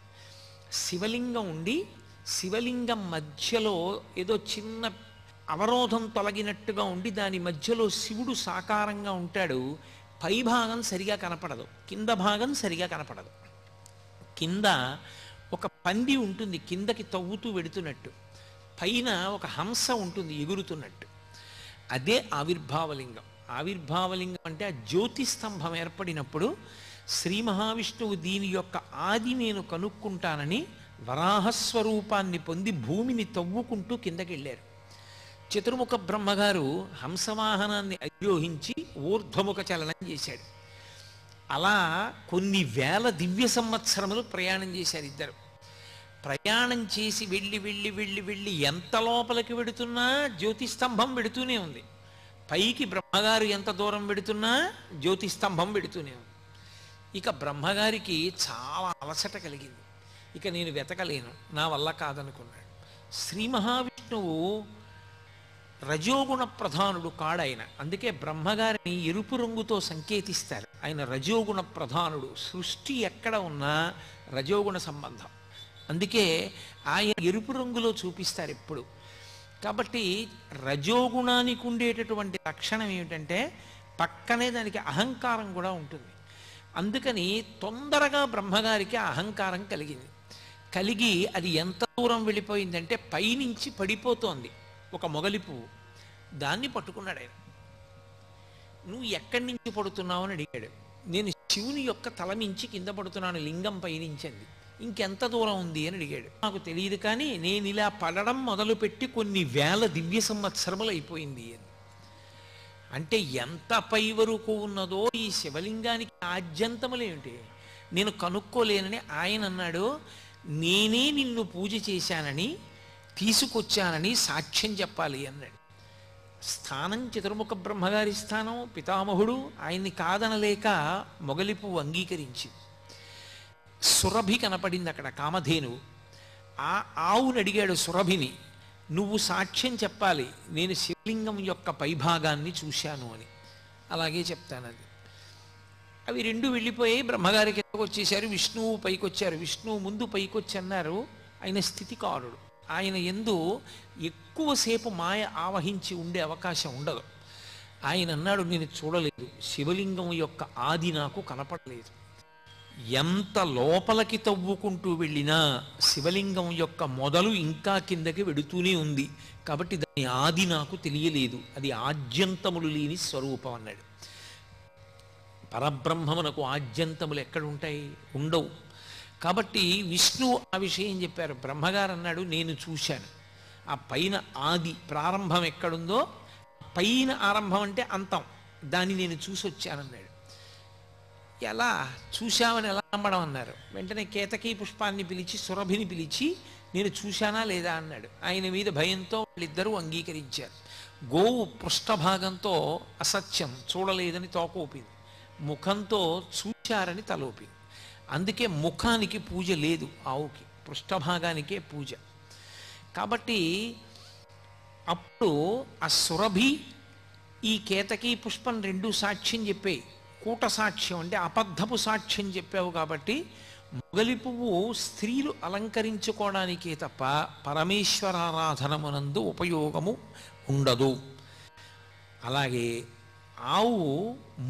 శివలింగం ఉండి శివలింగం మధ్యలో ఏదో చిన్న అవరోధం తొలగినట్టుగా ఉండి దాని మధ్యలో శివుడు సాకారంగా ఉంటాడు. పై భాగం సరిగా కనపడదు, కింద భాగం సరిగా కనపడదు. కింద ఒక పంది ఉంటుంది కిందకి తవ్వుతూ వెడుతున్నట్టు, పైన ఒక హంస ఉంటుంది ఎగురుతున్నట్టు. అదే ఆవిర్భావలింగం. ఆవిర్భావలింగం అంటే ఆ జ్యోతి స్తంభం ఏర్పడినప్పుడు శ్రీ మహావిష్ణువు దీని యొక్క ఆది నేను కనుక్కుంటానని వరాహస్వరూపాన్ని పొంది భూమిని తవ్వుకుంటూ కిందకి వెళ్ళారు. చతుర్ముఖ బ్రహ్మగారు హంసవాహనాన్ని అధిరోహించి ఊర్ధ్వముఖ చలనం చేశాడు. అలా కొన్ని వేల దివ్య సంవత్సరములు ప్రయాణం చేశారు ఇద్దరు. ప్రయాణం చేసి వెళ్ళి వెళ్ళి వెళ్ళి వెళ్ళి ఎంత లోపలికి వెడుతున్నా జ్యోతిస్తంభం వెడుతూనే ఉంది. పైకి బ్రహ్మగారు ఎంత దూరం వెడుతున్నా జ్యోతిస్తంభం వెడుతూనే ఉంది. ఇక బ్రహ్మగారికి చాలా అలసట కలిగింది. ఇక నేను వెతకలేను, నా వల్ల కాదనుకున్నాడు. శ్రీ మహావిష్ణువు రజోగుణ ప్రధానుడు కాడాయన. అందుకే బ్రహ్మగారిని ఎరుపు రంగుతో సంకేతిస్తారు. ఆయన రజోగుణ ప్రధానుడు. సృష్టి ఎక్కడ ఉన్నా రజోగుణ సంబంధం. అందుకే ఆయన ఎరుపు రంగులో చూపిస్తారు ఎప్పుడు. కాబట్టి రజోగుణానికి ఉండేటటువంటి లక్షణం ఏమిటంటే పక్కనే దానికి అహంకారం కూడా ఉంటుంది. అందుకని తొందరగా బ్రహ్మగారికి అహంకారం కలిగింది. కలిగి అది ఎంత దూరం వెళ్ళిపోయిందంటే పైనుంచి పడిపోతోంది ఒక మొగలి పువ్వు. దాన్ని పట్టుకున్నాడు ఆయన. నువ్వు ఎక్కడి నుంచి పడుతున్నావు అని అడిగాడు. నేను శివుని యొక్క తల మించి కింద పడుతున్నాను లింగం పైనుంచి అంది. ఇంకెంత దూరం ఉంది అని అడిగాడు. నాకు తెలియదు, కానీ నేను ఇలా పడడం మొదలుపెట్టి కొన్ని వేల దివ్య సంవత్సరములు అయిపోయింది అని. అంటే ఎంత పై వరకు ఉన్నదో ఈ శివలింగానికి ఆద్యంతములేమిటి నేను కనుక్కోలేనని ఆయన అన్నాడు. నేనే నిన్ను పూజ చేశానని తీసుకొచ్చానని సాక్ష్యం చెప్పాలి అన్నాడు. స్థానం చతుర్ముఖ బ్రహ్మగారి స్థానం, పితామహుడు, ఆయన్ని కాదనలేక మొగలిపువ్వు అంగీకరించింది. సురభి కనపడింది అక్కడ, కామధేనువు. ఆ ఆవుని అడిగాడు సురభిని, నువ్వు సాక్ష్యం చెప్పాలి నేను శివలింగం యొక్క పైభాగాన్ని చూశాను అని. అలాగే చెప్తానది. అవి రెండు వెళ్ళిపోయాయి. బ్రహ్మగారి కిందకు వచ్చేసారు, విష్ణువు పైకి వచ్చారు. విష్ణువు ముందు పైకి వచ్చి అన్నారు, ఆయన స్థితికారుడు, ఆయన యందు ఎక్కువసేపు మాయ ఆవహించి ఉండే అవకాశం ఉండదు. ఆయన అన్నాడు, నేను చూడలేదు, శివలింగం యొక్క ఆది నాకు కనపడలేదు. ఎంత లోపలికి తవ్వుకుంటూ వెళ్ళినా శివలింగం యొక్క మొదలు ఇంకా కిందకి వెడుతూనే ఉంది, కాబట్టి దాని ఆది నాకు తెలియలేదు, అది ఆద్యంతములు లేని స్వరూపం అన్నాడు. పరబ్రహ్మమునకు ఆద్యంతములు ఎక్కడుంటాయి? ఉండవు. కాబట్టి విష్ణువు ఆ విషయం చెప్పారు. బ్రహ్మగారు అన్నాడు, నేను చూశాను, ఆ పైన ఆది ప్రారంభం ఎక్కడుందో, పైన ఆరంభం అంటే అంతం, దాన్ని నేను చూసి వచ్చానన్నాడు. ఎలా చూశామని ఎలా నమ్మడం అన్నారు. వెంటనే కేతకీ పుష్పాన్ని పిలిచి సురభిని పిలిచి నేను చూశానా లేదా అన్నాడు. ఆయన మీద భయంతో వాళ్ళిద్దరూ అంగీకరించారు. గోవు పృష్ఠభాగంతో అసత్యం, చూడలేదని తోకోపింది, ముఖంతో చూశారని తలోపింది. అందుకే ముఖానికి పూజ లేదు ఆవుకి, పృష్ఠభాగానికే పూజ. కాబట్టి అప్పుడు ఆ సురభి ఈ కేతకీ పుష్పం రెండు సాక్ష్యం చెప్పాయి. కూట సాక్ష్యం అంటే అబద్ధపు సాక్ష్యం చెప్పావు కాబట్టి మొగలి పువ్వు స్త్రీలు అలంకరించుకోవడానికే తప్ప పరమేశ్వరారాధనమునందు ఉపయోగము ఉండదు. అలాగే ఆవు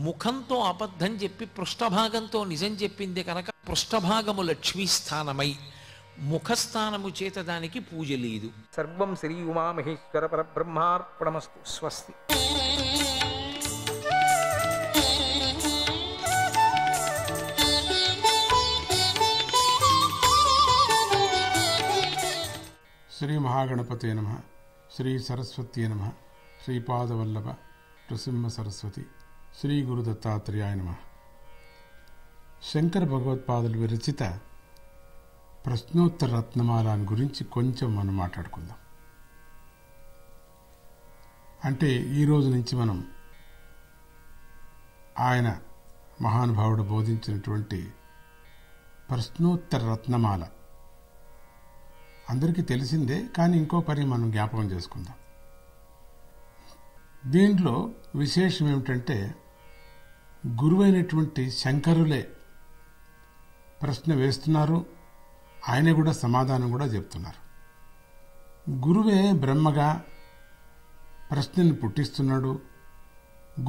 ముఖంతో అబద్ధం చెప్పి పృష్ఠభాగంతో నిజం చెప్పింది కనుక పృష్ఠభాగము లక్ష్మీస్థానమై ముఖస్థానము చేత దానికి పూజ లేదు. సర్వం శ్రీ ఉమామహేశ్వర పరబ్రహ్మార్పణమస్తు. స్వస్తి. శ్రీ మహాగణపతే నమః. శ్రీ సరస్వతీ నమః. శ్రీపాదవల్లభ నృసింహ సరస్వతి. శ్రీ గురు దత్తాత్రేయాయ నమః. శంకర భగవత్పాదులు విరచిత ప్రశ్నోత్తర రత్నమాల గురించి కొంచెం మనం మాట్లాడుకుందాం. అంటే ఈ రోజు నుంచి మనం ఆయన మహానుభావుడు బోధించినటువంటి ప్రశ్నోత్తర రత్నమాల అందరికీ తెలిసిందే, కానీ ఇంకో పని మనం జ్ఞాపకం చేసుకుందాం. దీంట్లో విశేషం ఏమిటంటే గురువైనటువంటి శంకరులే ప్రశ్న వేస్తున్నారు, ఆయనే కూడా సమాధానం కూడా చెప్తున్నారు. గురువే బ్రహ్మగా ప్రశ్నని పుట్టిస్తున్నాడు,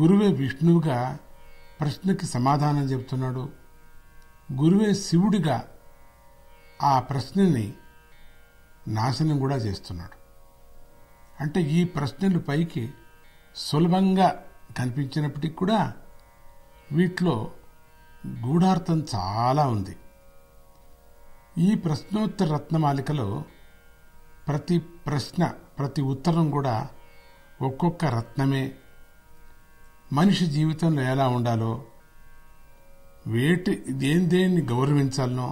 గురువే విష్ణువుగా ప్రశ్నకి సమాధానం చెప్తున్నాడు, గురువే శివుడిగా ఆ ప్రశ్నని నాశనం కూడా చేస్తున్నాడు. అంటే ఈ ప్రశ్నలు పైకి సులభంగా కనిపించినప్పటికీ కూడా వీటిలో గూఢార్థం చాలా ఉంది. ఈ ప్రశ్నోత్తర రత్నమాలికలో ప్రతి ప్రశ్న, ప్రతి ఉత్తరం కూడా ఒక్కొక్క రత్నమే. మనిషి జీవితంలో ఎలా ఉండాలో, దేన్ని గౌరవించాలనో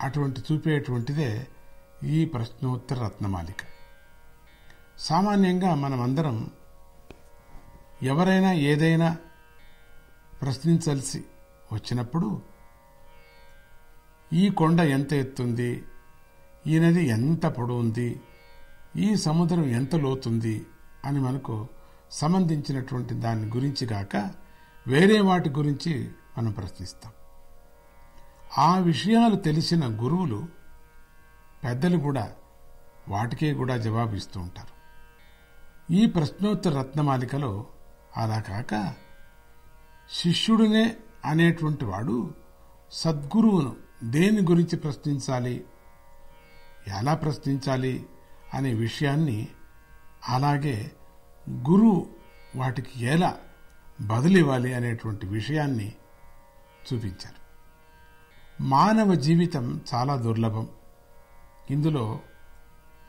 అటువంటి చూపేటువంటిదే ఈ ప్రశ్నోత్తర రత్నమాలిక. సామాన్యంగా మనమందరం ఎవరైనా ఏదైనా ప్రశ్నించాల్సి వచ్చినప్పుడు ఈ కొండ ఎంత ఎత్తుంది, ఈ నది ఎంత పొడవుంది, ఈ సముద్రం ఎంత లోతుంది అని మనకు సంబంధించినటువంటి దాని గురించి కాక వేరే వాటి గురించి మనం ప్రశ్నిస్తాం. ఆ విషయాలు తెలిసిన గురువులు, పెద్దలు కూడా వాటికే కూడా జవాబిస్తూ ఉంటారు. ఈ ప్రశ్నోత్తర రత్నమాలికలో అలా కాక శిష్యుడినే అనేటువంటి వాడు సద్గురువును దేని గురించి ప్రశ్నించాలి, ఎలా ప్రశ్నించాలి అనే విషయాన్ని, అలాగే గురువు వాటికి ఎలా బదులివ్వాలి అనేటువంటి విషయాన్ని చూపించారు. మానవ జీవితం చాలా దుర్లభం. ఇందులో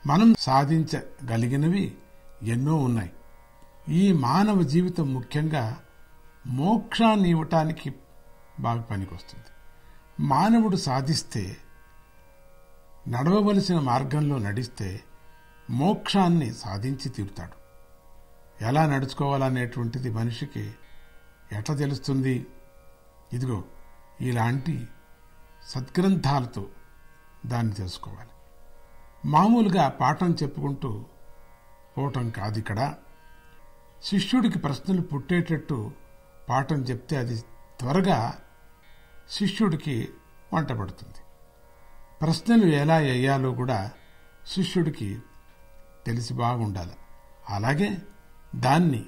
మనం సాధించగలిగినవి ఎన్నో ఉన్నాయి. ఈ మానవ జీవితం ముఖ్యంగా మోక్షాన్ని ఇవ్వటానికి బాగా పనికొస్తుంది. మానవుడు సాధిస్తే, నడవవలసిన మార్గంలో నడిస్తే మోక్షాన్ని సాధించి తీరుతాడు. ఎలా నడుచుకోవాలనేటువంటిది మనిషికి ఎట్లా తెలుస్తుంది? ఇదిగో ఇలాంటి సద్గ్రంథాలతో దాన్ని తెలుసుకోవాలి. మామూలుగా పాఠం చెప్పుకుంటూ పోవటం కాదు. ఇక్కడ శిష్యుడికి ప్రశ్నలు పుట్టేటట్టు పాఠం చెప్తే అది త్వరగా శిష్యుడికి వంటపడుతుంది. ప్రశ్నలు ఎలా వేయాలో కూడా శిష్యుడికి తెలిసి బాగుండాలి. అలాగే దాన్ని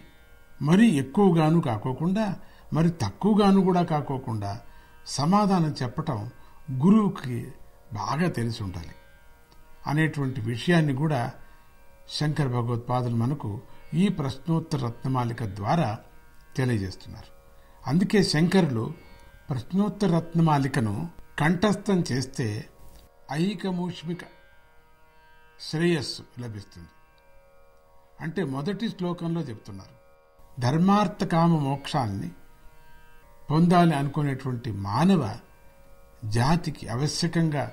మరి ఎక్కువగాను కాకోకుండా, మరి తక్కువగాను కూడా కాకోకుండా సమాధానం చెప్పటం గురువుకి బాగా తెలిసి ఉండాలి అనేటువంటి విషయాన్ని కూడా శంకర భగవత్పాదులు మనకు ఈ ప్రశ్నోత్తర రత్నమాలిక ద్వారా తెలియజేస్తున్నారు. అందుకే శంకరులు ప్రశ్నోత్తర రత్నమాలికను కంఠస్థం చేస్తే ఐకమూష్మిక శ్రేయస్సు లభిస్తుంది. అంటే మొదటి శ్లోకంలో చెప్తున్నారు, ధర్మార్థ కామ మోక్షాన్ని పొందాలి అనుకునేటువంటి మానవ జాతికి ఆవశ్యకంగా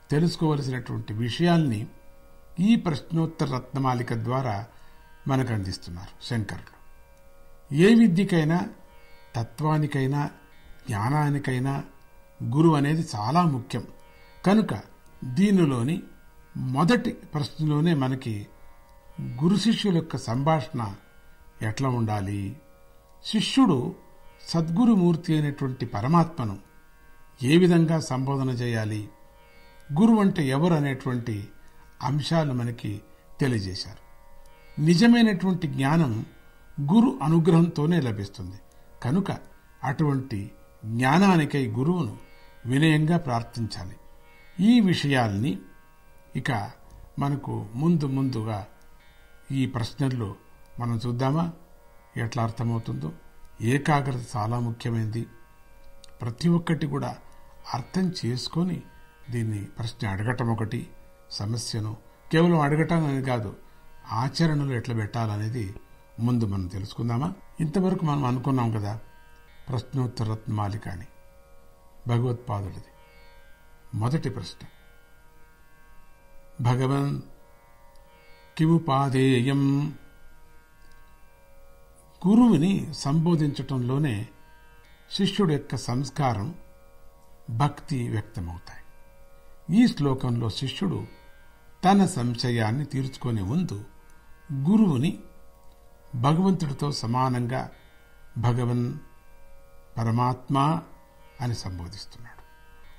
తెలుసుకోవలసినటువంటి విషయాల్ని ఈ ప్రశ్నోత్తర రత్నమాలిక ద్వారా మనకు అందిస్తున్నారు శంకరులు. ఏ విద్యకైనా, తత్వానికైనా, జ్ఞానానికైనా గురువు అనేది చాలా ముఖ్యం. కనుక దీనిలోని మొదటి ప్రశ్నలోనే మనకి గురు శిష్యుల యొక్క సంభాషణ ఎట్లా ఉండాలి, శిష్యుడు సద్గురుమూర్తి అయినటువంటి పరమాత్మను ఏ విధంగా సంబోధన చేయాలి, గురువు అంటే ఎవరు అనేటువంటి అంశాలు మనకి తెలియజేశారు. నిజమైనటువంటి జ్ఞానం గురు అనుగ్రహంతోనే లభిస్తుంది. కనుక అటువంటి జ్ఞానానికై గురువును వినయంగా ప్రార్థించాలి. ఈ విషయాల్ని ఇక మనకు ముందుగా ఈ ప్రశ్నల్లో మనం చూద్దామా ఎట్లా అర్థమవుతుందో. ఏకాగ్రత చాలా ముఖ్యమైనది. ప్రతి ఒక్కటి కూడా అర్థం చేసుకొని దీన్ని ప్రశ్న అడగటం ఒకటి, సమస్యను కేవలం అడగటం అని కాదు, ఆచరణలో ఎట్లా పెట్టాలనేది ముందు మనం తెలుసుకుందామా. ఇంతవరకు మనం అనుకున్నాం కదా ప్రశ్నోత్తర రత్నమాలిక అని భగవత్పాదులది. మొదటి ప్రశ్న, భగవన్ కిముపాదేయం. గురువుని సంబోధించటంలోనే శిష్యుడి యొక్క సంస్కారం, భక్తి వ్యక్తమవుతాయి. ఈ శ్లోకంలో శిష్యుడు తన సంశయాన్ని తీర్చుకునే ముందు గురువుని భగవంతుడితో సమానంగా భగవన్, పరమాత్మ అని సంబోధిస్తున్నాడు.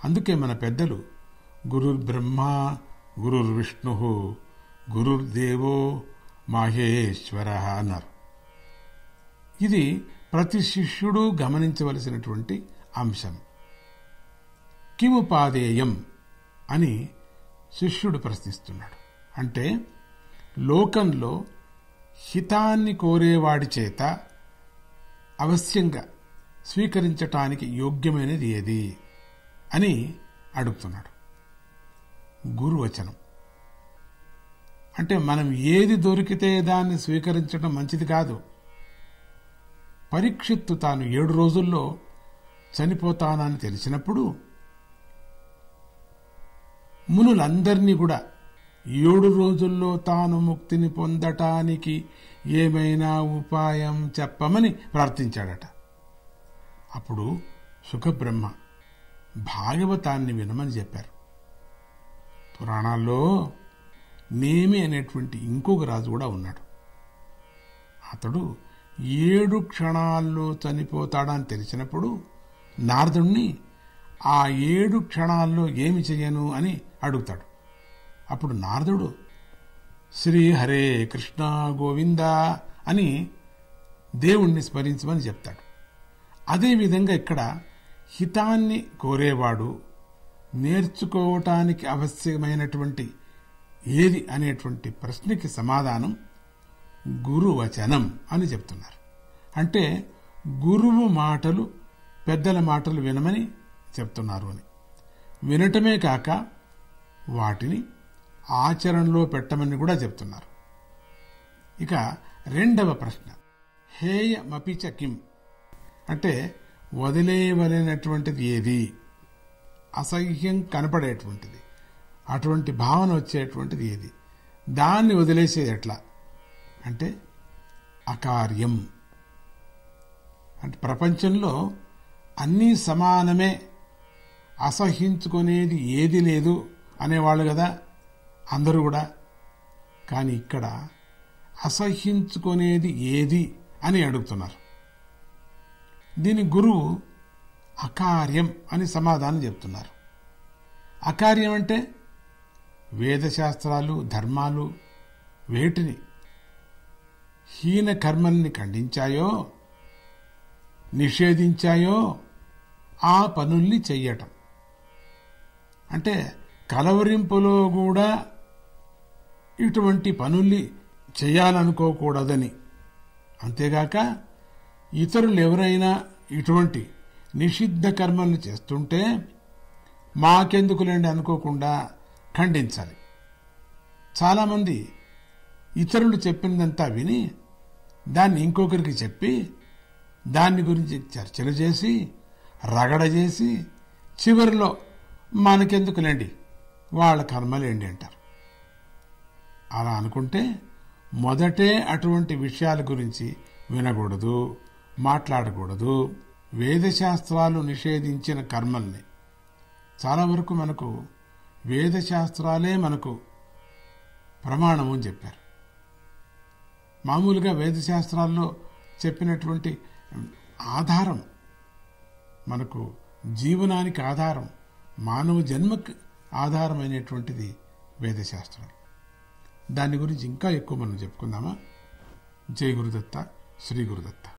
అందుకే మన పెద్దలు గురుర్బ్రహ్మ గురుర్విష్ణు గురుర్దేవో మహేశ్వర అన్నారు. ఇది ప్రతి శిష్యుడు గమనించవలసినటువంటి అంశం. కిముపాదేయం అని శిష్యుడు ప్రశ్నిస్తున్నాడు. అంటే లోకంలో హితాన్ని కోరేవాడి చేత అవశ్యంగా స్వీకరించటానికి యోగ్యమైనది ఏది అని అడుగుతున్నాడు. గురువచనం అంటే మనం ఏది దొరికితే దాన్ని స్వీకరించడం మంచిది కాదు. పరీక్షిత్తు తాను 7 రోజుల్లో చనిపోతానని తెలిసినప్పుడు మునులందరినీ కూడా 7 రోజుల్లో తాను ముక్తిని పొందటానికి ఏమైనా ఉపాయం చెప్పమని ప్రార్థించాడట. అప్పుడు సుఖబ్రహ్మ భాగవతాన్ని వినమని చెప్పారు. పురాణాల్లో నేమి అనేటువంటి ఇంకొక రాజు కూడా ఉన్నాడు. అతడు 7 క్షణాల్లో చనిపోతాడని తెలిసినప్పుడు నారదుణ్ణి ఆ 7 క్షణాల్లో ఏమి చెయ్యను అని అడుగుతాడు. అప్పుడు నారదుడు శ్రీ హరే కృష్ణ గోవింద అని దేవుణ్ణి స్మరించమని చెప్తాడు. అదేవిధంగా ఇక్కడ హితాన్ని కోరేవాడు నేర్చుకోవటానికి అవశ్యమైనటువంటి ఏది అనేటువంటి ప్రశ్నకి సమాధానం గురువచనం అని చెప్తున్నారు. అంటే గురువు మాటలు, పెద్దల మాటలు వినమని చెప్తున్నారు అని. వినటమే కాక వాటిని ఆచరణలో పెట్టమని కూడా చెప్తున్నారు. ఇక రెండవ ప్రశ్న, హేయమపిచ కిం అంటే వదిలేయవలైనటువంటిది ఏది, అసహ్యం కనపడేటువంటిది, అటువంటి భావన వచ్చేటువంటిది ఏది, దాన్ని వదిలేసేది ఎట్లా అంటే అకార్యం. అంటే ప్రపంచంలో అన్నీ సమానమే, అసహ్యించుకునేది ఏది లేదు అనేవాళ్ళు కదా అందరూ కూడా. కానీ ఇక్కడ అసహ్యించుకునేది ఏది అని అడుగుతున్నారు. దీని గురువు అకార్యం అని సమాధానం చెప్తున్నారు. అకార్యం అంటే వేదశాస్త్రాలు, ధర్మాలు వేటిని హీన కర్మల్ని ఖండించాయో, నిషేధించాయో ఆ పనుల్ని చెయ్యటం. అంటే కలవరింపులో కూడా ఇటువంటి పనుల్ని చేయాలనుకోకూడదని, అంతేగాక ఇతరులు ఎవరైనా ఇటువంటి నిషిద్ధ కర్మల్ని చేస్తుంటే మాకెందుకులేండి అనుకోకుండా ఖండించాలి. చాలామంది ఇతరులు చెప్పినదంతా విని దాన్ని ఇంకొకరికి చెప్పి దాన్ని గురించి చర్చలు చేసి రగడ చేసి చివరిలో మనకెందుకులేండి వాళ్ళ కర్మలేండి అంటారు. అలా అనుకుంటే మొదటే అటువంటి విషయాల గురించి వినకూడదు, మాట్లాడకూడదు. వేదశాస్త్రాలు నిషేధించిన కర్మల్ని చాలా వరకు మనకు వేదశాస్త్రాలే మనకు ప్రమాణము అని చెప్పారు. మామూలుగా వేదశాస్త్రాల్లో చెప్పినటువంటి ఆధారం, మనకు జీవనానికి ఆధారం, మానవ జన్మకు ఆధారమైనటువంటిది వేదశాస్త్రాలు. దాని గురించి ఇంకా ఎక్కువ మనం చెప్పుకుందామా? జై గురుదత్త, శ్రీ గురుదత్త.